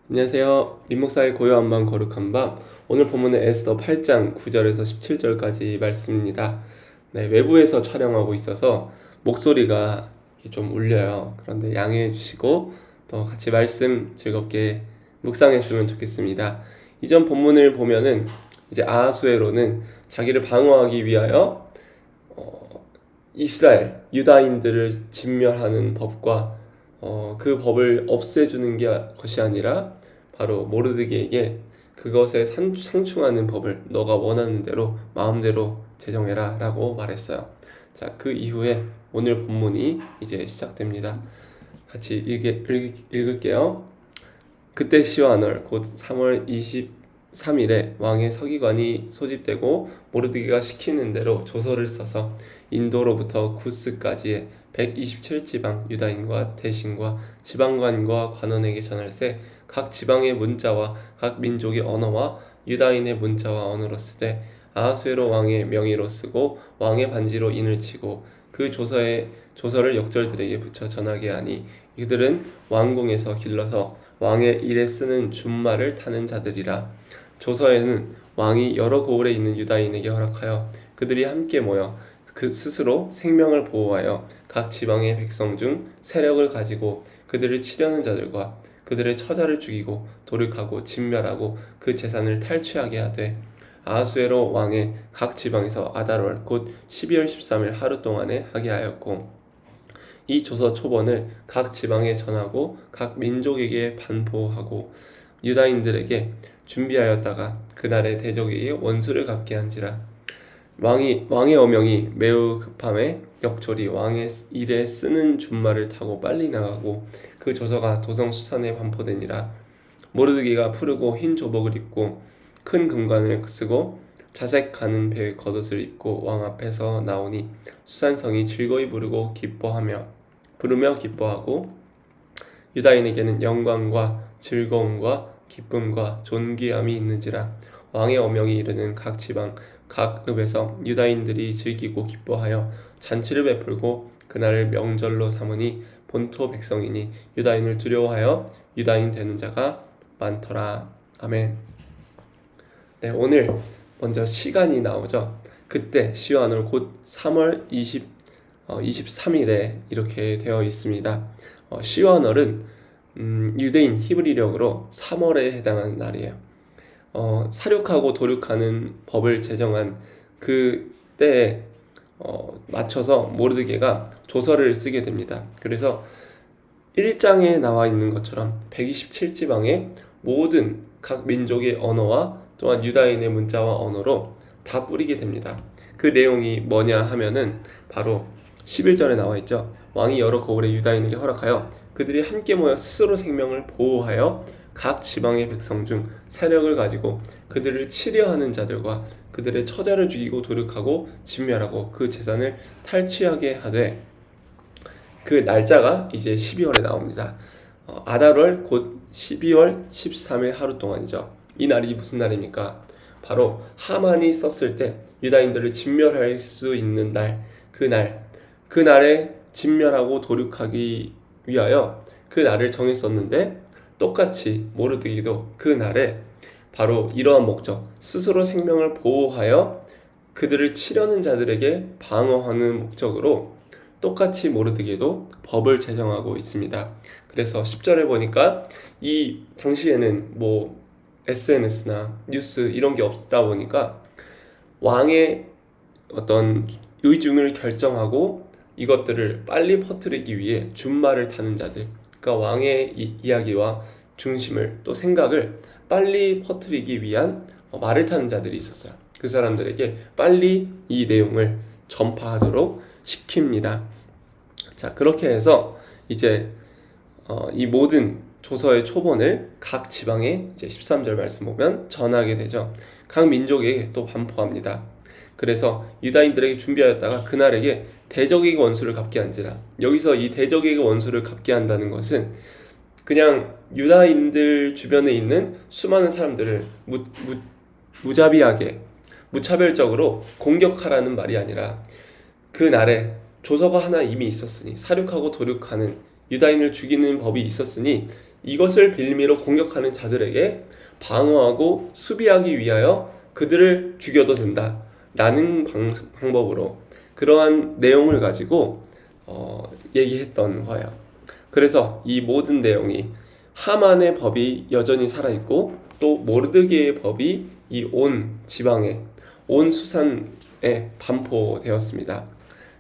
안녕하세요. 민목사의 고요한 밤 거룩한 밤. 오늘 본문은 에스더 8장 9절에서 17절까지 말씀입니다. 네, 외부에서 촬영하고 있어서 목소리가 좀 울려요. 그런데 양해해 주시고 또 같이 말씀 즐겁게 묵상했으면 좋겠습니다. 이전 본문을 보면은 이제 아하수에로는 자기를 방어하기 위하여 이스라엘 유다인들을 진멸하는 법과 그 법을 없애주는 것이 아니라 바로 모르드게에게 그것에 상충하는 법을 너가 원하는 대로 마음대로 제정해라 라고 말했어요. 자, 그 이후에 오늘 본문이 이제 시작됩니다. 같이 읽을게요. 그때 시와널 곧 3월 23일에 왕의 서기관이 소집되고 모르드게가 시키는 대로 조서를 써서 인도로부터 구스까지의 127지방 유다인과 대신과 지방관과 관원에게 전할세 각 지방의 문자와 각 민족의 언어와 유다인의 문자와 언어로 쓰되 아하수에로 왕의 명의로 쓰고 왕의 반지로 인을 치고 그 조서를 역절들에게 붙여 전하게 하니 이들은 왕궁에서 길러서 왕의 일에 쓰는 준말을 타는 자들이라. 조서에는 왕이 여러 고을에 있는 유다인에게 허락하여 그들이 함께 모여 그 스스로 생명을 보호하여 각 지방의 백성 중 세력을 가지고 그들을 치려는 자들과 그들의 처자를 죽이고 도륙하고 진멸하고 그 재산을 탈취하게 하되 아하수에로 왕의 각 지방에서 아달월 곧 12월 13일 하루 동안에 하게 하였고 이 조서 초본을 각 지방에 전하고 각 민족에게 반포하고 유다인들에게 준비하였다가 그날의 대적에게 원수를 갚게 한지라. 왕의 어명이 매우 급함에 역졸이 왕의 일에 쓰는 준말을 타고 빨리 나가고 그 조서가 도성 수산에 반포되니라. 모르드게가 푸르고 흰 조복을 입고 큰 금관을 쓰고 자색 가는 배 겉옷을 입고 왕 앞에서 나오니 수산성이 즐거이 부르며 기뻐하고 유다인에게는 영광과 즐거움과 기쁨과 존귀함이 있는지라. 왕의 어명이 이르는 각 지방 각 읍에서 유다인들이 즐기고 기뻐하여 잔치를 베풀고 그날을 명절로 삼으니 본토 백성이니 유다인을 두려워하여 유다인 되는 자가 많더라. 아멘. 네, 오늘 먼저 시간이 나오죠. 그때 시완월 곧 3월 23일에 이렇게 되어 있습니다. 시완월은 유대인 히브리력으로 3월에 해당하는 날이에요. 사륙하고 도륙하는 법을 제정한 그 때에 맞춰서 모르드게가 조서를 쓰게 됩니다. 그래서 1장에 나와 있는 것처럼 127지방의 모든 각 민족의 언어와 또한 유다인의 문자와 언어로 다 뿌리게 됩니다. 그 내용이 뭐냐 하면은 바로 11절에 나와 있죠. 왕이 여러 고을의 유다인에게 허락하여 그들이 함께 모여 스스로 생명을 보호하여 각 지방의 백성 중 세력을 가지고 그들을 치려하는 자들과 그들의 처자를 죽이고 도륙하고 진멸하고 그 재산을 탈취하게 하되 그 날짜가 이제 12월에 나옵니다. 아달월 곧 12월 13일 하루 동안이죠. 이 날이 무슨 날입니까? 바로 하만이 썼을 때 유다인들을 진멸할 수 있는 날, 그 날에 진멸하고 도륙하기 위하여 그 날을 정했었는데 똑같이 모르드게도 그 날에 바로 이러한 목적, 스스로 생명을 보호하여 그들을 치려는 자들에게 방어하는 목적으로 똑같이 모르드게도 법을 제정하고 있습니다. 그래서 10절에 보니까 이 당시에는 뭐 SNS나 뉴스 이런 게 없다 보니까 왕의 어떤 의중을 결정하고 이것들을 빨리 퍼뜨리기 위해 준말을 타는 자들, 그러니까 왕의 이야기와 중심을 또 생각을 빨리 퍼뜨리기 위한 말을 타는 자들이 있었어요. 그 사람들에게 빨리 이 내용을 전파하도록 시킵니다. 자, 그렇게 해서 이제 이 모든 조서의 초본을 각 지방에 이제 13절 말씀 보면 전하게 되죠. 각 민족에게 또 반포합니다. 그래서 유다인들에게 준비하였다가 그날에게 대적에게 원수를 갚게 한지라. 여기서 이 대적에게 원수를 갚게 한다는 것은 그냥 유다인들 주변에 있는 수많은 사람들을 무자비하게 무차별적으로 공격하라는 말이 아니라 그 날에 조서가 하나 이미 있었으니 사륙하고 도륙하는 유다인을 죽이는 법이 있었으니 이것을 빌미로 공격하는 자들에게 방어하고 수비하기 위하여 그들을 죽여도 된다 라는 방법으로 그러한 내용을 가지고 얘기했던 거예요. 그래서 이 모든 내용이 하만의 법이 여전히 살아있고 또 모르드게의 법이 이 온 지방에 온 수산에 반포되었습니다.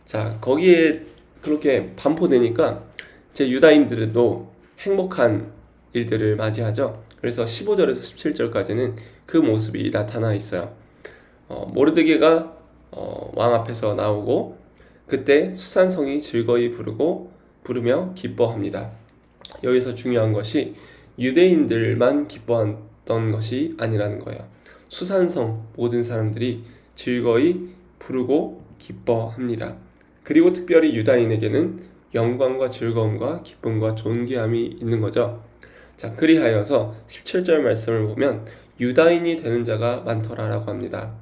자, 거기에 그렇게 반포되니까 이제 유다인들도 행복한 일들을 맞이하죠. 그래서 15절에서 17절까지는 그 모습이 나타나 있어요. 모르드게가 왕 앞에서 나오고 그때 수산성이 즐거이 부르며 기뻐합니다. 여기서 중요한 것이 유대인들만 기뻐했던 것이 아니라는 거예요. 수산성 모든 사람들이 즐거이 부르고 기뻐합니다. 그리고 특별히 유다인에게는 영광과 즐거움과 기쁨과 존귀함이 있는 거죠. 자, 그리하여서 17절 말씀을 보면 유다인이 되는 자가 많더라라고 합니다.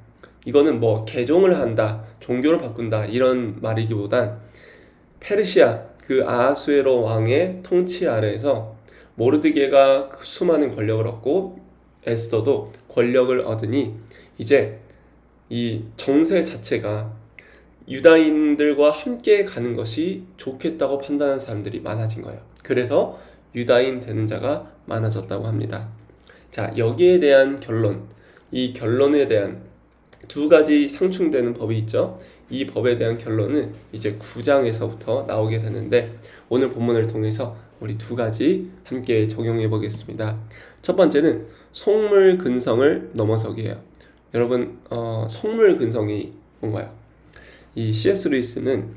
이거는 뭐 개종을 한다, 종교를 바꾼다 이런 말이기보단 페르시아 그 아하수에로 왕의 통치 아래에서 모르드게가 그 수많은 권력을 얻고 에스더도 권력을 얻으니 이제 이 정세 자체가 유다인들과 함께 가는 것이 좋겠다고 판단하는 사람들이 많아진 거예요. 그래서 유다인 되는 자가 많아졌다고 합니다. 자, 여기에 대한 결론, 이 결론에 대한 두 가지 상충되는 법이 있죠. 이 법에 대한 결론은 이제 9장에서부터 나오게 되는데 오늘 본문을 통해서 우리 두 가지 함께 적용해 보겠습니다. 첫 번째는 속물근성을 넘어서기예요. 여러분, 속물근성이 뭔가요? 이 C.S. 루이스는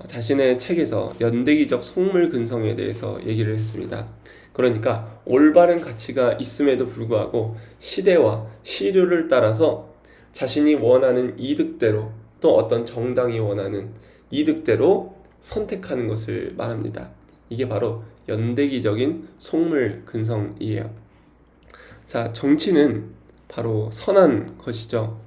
자신의 책에서 연대기적 속물근성에 대해서 얘기를 했습니다. 그러니까 올바른 가치가 있음에도 불구하고 시대와 시류를 따라서 자신이 원하는 이득대로 또 어떤 정당이 원하는 이득대로 선택하는 것을 말합니다. 이게 바로 연대기적인 속물근성이에요. 자, 정치는 바로 선한 것이죠.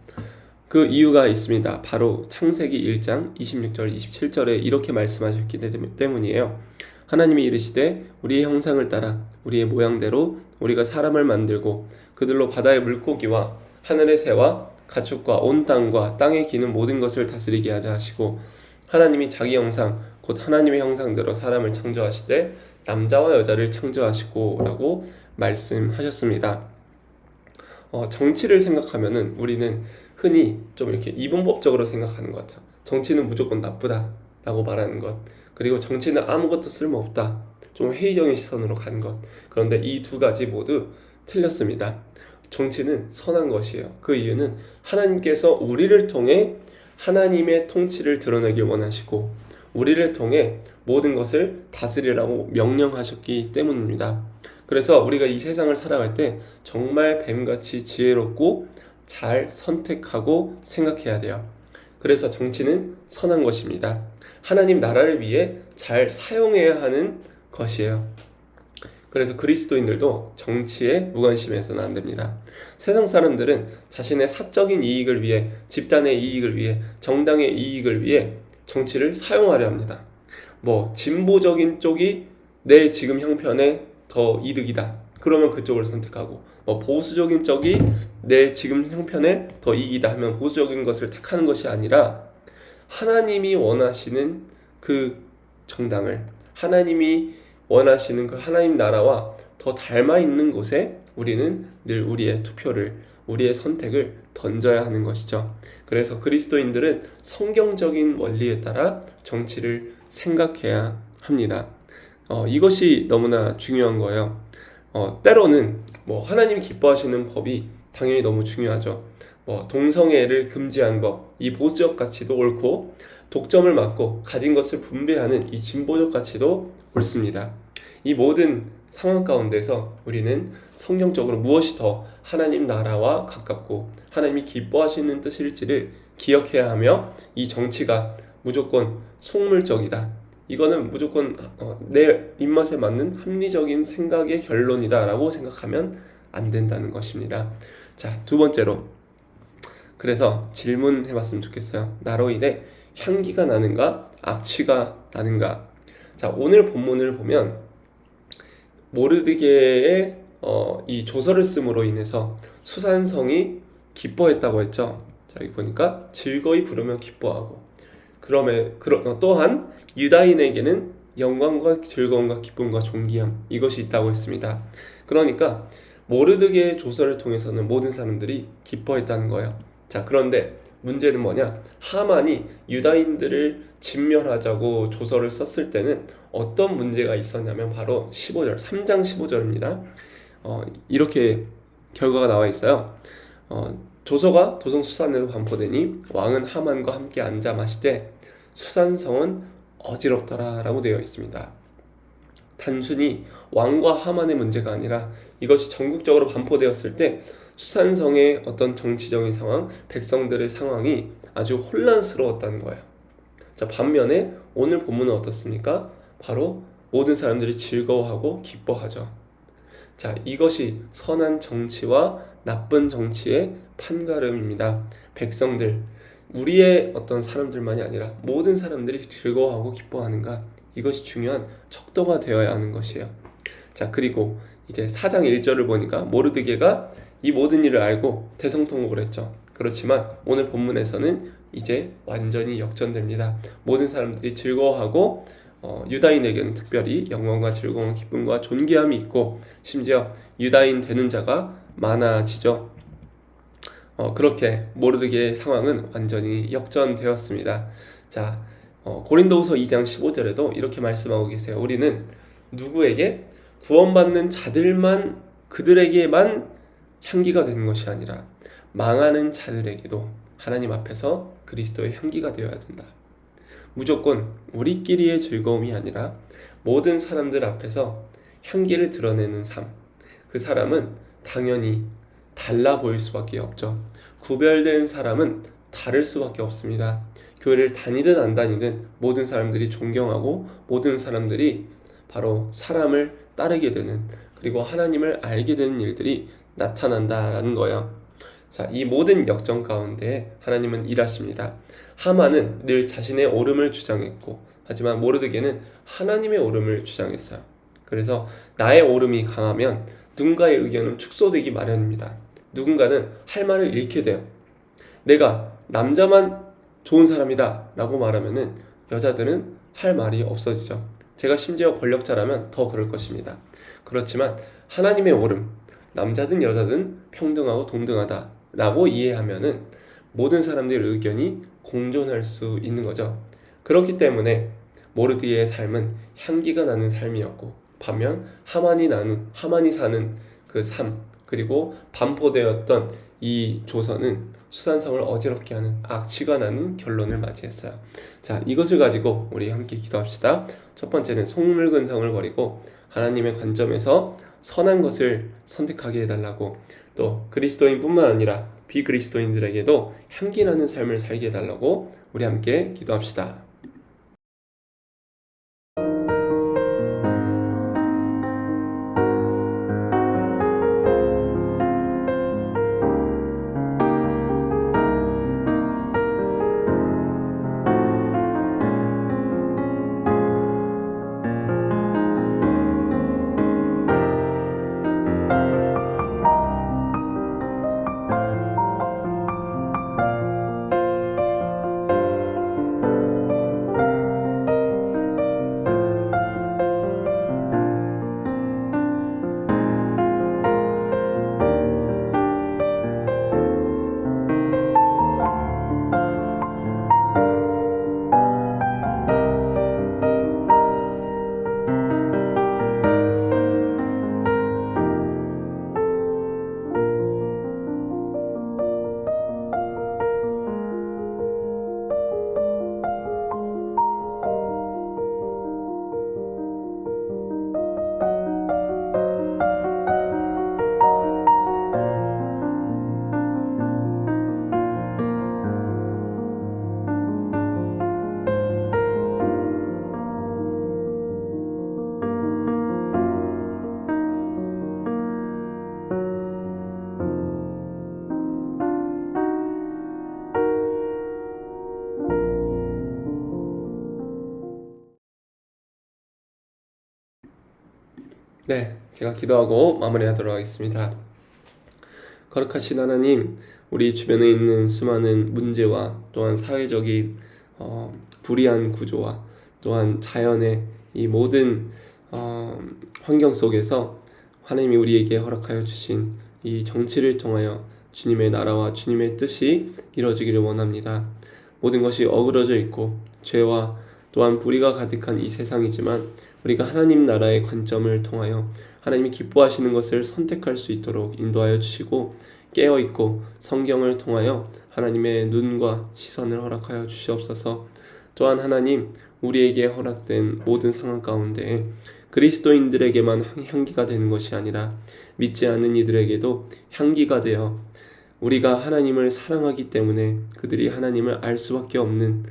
그 이유가 있습니다. 바로 창세기 1장 26절 27절에 이렇게 말씀하셨기 때문이에요. 하나님이 이르시되 우리의 형상을 따라 우리의 모양대로 우리가 사람을 만들고 그들로 바다의 물고기와 하늘의 새와 가축과 온 땅과 땅에 기는 모든 것을 다스리게 하자 하시고 하나님이 자기 형상 곧 하나님의 형상대로 사람을 창조하시되 남자와 여자를 창조하시고 라고 말씀하셨습니다. 정치를 생각하면은 우리는 흔히 좀 이렇게 이분법적으로 생각하는 것 같아요. 정치는 무조건 나쁘다 라고 말하는 것, 그리고 정치는 아무것도 쓸모없다, 좀 회의적인 시선으로 가는 것. 그런데 이 두 가지 모두 틀렸습니다. 정치는 선한 것이에요. 그 이유는 하나님께서 우리를 통해 하나님의 통치를 드러내길 원하시고 우리를 통해 모든 것을 다스리라고 명령하셨기 때문입니다. 그래서 우리가 이 세상을 살아갈 때 정말 뱀같이 지혜롭고 잘 선택하고 생각해야 돼요. 그래서 정치는 선한 것입니다. 하나님 나라를 위해 잘 사용해야 하는 것이에요. 그래서 그리스도인들도 정치에 무관심해서는 안 됩니다. 세상 사람들은 자신의 사적인 이익을 위해, 집단의 이익을 위해, 정당의 이익을 위해 정치를 사용하려 합니다. 뭐 진보적인 쪽이 내 지금 형편에 더 이득이다, 그러면 그쪽을 선택하고, 뭐 보수적인 쪽이 내 지금 형편에 더 이익이다 하면 보수적인 것을 택하는 것이 아니라 하나님이 원하시는 그 정당을, 하나님이 원하시는 그 하나님 나라와 더 닮아 있는 곳에 우리는 늘 우리의 투표를, 우리의 선택을 던져야 하는 것이죠. 그래서 그리스도인들은 성경적인 원리에 따라 정치를 생각해야 합니다. 이것이 너무나 중요한 거예요. 때로는 뭐 하나님 기뻐하시는 법이 당연히 너무 중요하죠. 동성애를 금지한 법, 이 보수적 가치도 옳고, 독점을 막고 가진 것을 분배하는 이 진보적 가치도 옳습니다. 이 모든 상황 가운데서 우리는 성경적으로 무엇이 더 하나님 나라와 가깝고 하나님이 기뻐하시는 뜻일지를 기억해야 하며, 이 정치가 무조건 속물적이다, 이거는 무조건 내 입맛에 맞는 합리적인 생각의 결론이다 라고 생각하면 안 된다는 것입니다. 자, 두 번째로, 그래서 질문해봤으면 좋겠어요. 나로 인해 향기가 나는가 악취가 나는가. 자, 오늘 본문을 보면 모르드게의 이 조서를 씀으로 인해서 수산성이 기뻐했다고 했죠. 자, 여기 보니까 즐거이 부르며 기뻐하고 또한 유다인에게는 영광과 즐거움과 기쁨과 존귀함 이것이 있다고 했습니다. 그러니까 모르드게의 조서를 통해서는 모든 사람들이 기뻐했다는 거예요. 자, 그런데 문제는 뭐냐? 하만이 유다인들을 진멸하자고 조서를 썼을 때는 어떤 문제가 있었냐면 바로 15절, 3장 15절입니다. 이렇게 결과가 나와 있어요. 조서가 도성 수산에도 반포되니 왕은 하만과 함께 앉아 마시되 수산성은 어지럽더라 라고 되어 있습니다. 단순히 왕과 하만의 문제가 아니라 이것이 전국적으로 반포되었을 때 수산성의 어떤 정치적인 상황, 백성들의 상황이 아주 혼란스러웠다는 거예요. 자, 반면에 오늘 본문은 어떻습니까? 바로 모든 사람들이 즐거워하고 기뻐하죠. 자, 이것이 선한 정치와 나쁜 정치의 판가름입니다. 백성들, 우리의 어떤 사람들만이 아니라 모든 사람들이 즐거워하고 기뻐하는가, 이것이 중요한 척도가 되어야 하는 것이에요. 자, 그리고 이제 4장 1절을 보니까 모르드게가 이 모든 일을 알고 대성통곡을 했죠. 그렇지만 오늘 본문에서는 이제 완전히 역전됩니다. 모든 사람들이 즐거워하고 유다인에게는 특별히 영광과 즐거움, 기쁨과 존귀함이 있고 심지어 유다인 되는 자가 많아지죠. 그렇게 모르드게의 상황은 완전히 역전되었습니다. 자, 고린도후서 2장 15절에도 이렇게 말씀하고 계세요. 우리는 누구에게 구원받는 자들만 그들에게만 향기가 되는 것이 아니라 망하는 자들에게도 하나님 앞에서 그리스도의 향기가 되어야 된다. 무조건 우리끼리의 즐거움이 아니라 모든 사람들 앞에서 향기를 드러내는 삶. 그 사람은 당연히 달라 보일 수밖에 없죠. 구별된 사람은 다를 수밖에 없습니다. 교회를 다니든 안 다니든 모든 사람들이 존경하고 모든 사람들이 바로 사람을 따르게 되는, 그리고 하나님을 알게 되는 일들이 나타난다라는 거예요. 자, 이 모든 역전 가운데 하나님은 일하십니다. 하만은 늘 자신의 옳음을 주장했고, 하지만 모르드게는 하나님의 옳음을 주장했어요. 그래서 나의 옳음이 강하면 누군가의 의견은 축소되기 마련입니다. 누군가는 할 말을 잃게 돼요. 내가 남자만 좋은 사람이다 라고 말하면은 여자들은 할 말이 없어지죠. 제가 심지어 권력자라면 더 그럴 것입니다. 그렇지만 하나님의 옳음, 남자든 여자든 평등하고 동등하다 라고 이해하면은 모든 사람들의 의견이 공존할 수 있는 거죠. 그렇기 때문에 모르드게의 삶은 향기가 나는 삶이었고, 반면 하만이 사는 그 삶, 그리고 반포되었던 이 조선은 수산성을 어지럽게 하는 악취가 나는 결론을 맞이했어요. 자, 이것을 가지고 우리 함께 기도합시다. 첫 번째는 속물근성을 버리고 하나님의 관점에서 선한 것을 선택하게 해달라고, 또 그리스도인뿐만 아니라 비그리스도인들에게도 향기나는 삶을 살게 해달라고 우리 함께 기도합시다. 네, 제가 기도하고 마무리하도록 하겠습니다. 거룩하신 하나님, 우리 주변에 있는 수많은 문제와 또한 사회적인 불이한 구조와 또한 자연의 이 모든 환경 속에서 하나님이 우리에게 허락하여 주신 이 정치를 통하여 주님의 나라와 주님의 뜻이 이루어지기를 원합니다. 모든 것이 어그러져 있고 죄와 또한 불의가 가득한 이 세상이지만 우리가 하나님 나라의 관점을 통하여 하나님이 기뻐하시는 것을 선택할 수 있도록 인도하여 주시고 깨어있고 성경을 통하여 하나님의 눈과 시선을 허락하여 주시옵소서. 또한 하나님, 우리에게 허락된 모든 상황 가운데 그리스도인들에게만 향기가 되는 것이 아니라 믿지 않는 이들에게도 향기가 되어 우리가 하나님을 사랑하기 때문에 그들이 하나님을 알 수밖에 없는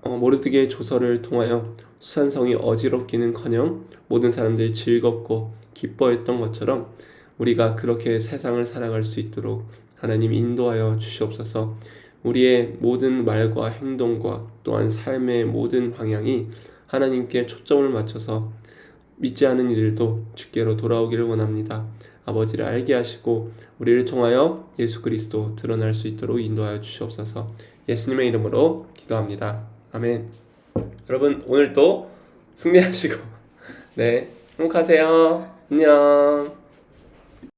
모르드게의 조서를 통하여 수산성이 어지럽기는커녕 모든 사람들이 즐겁고 기뻐했던 것처럼 우리가 그렇게 세상을 살아갈 수 있도록 하나님 인도하여 주시옵소서. 우리의 모든 말과 행동과 또한 삶의 모든 방향이 하나님께 초점을 맞춰서 믿지 않은 이들도 주께로 돌아오기를 원합니다. 아버지를 알게 하시고 우리를 통하여 예수 그리스도 드러날 수 있도록 인도하여 주시옵소서. 예수님의 이름으로 기도합니다. 아멘. 여러분, 오늘도 승리하시고 네, 행복하세요. 안녕.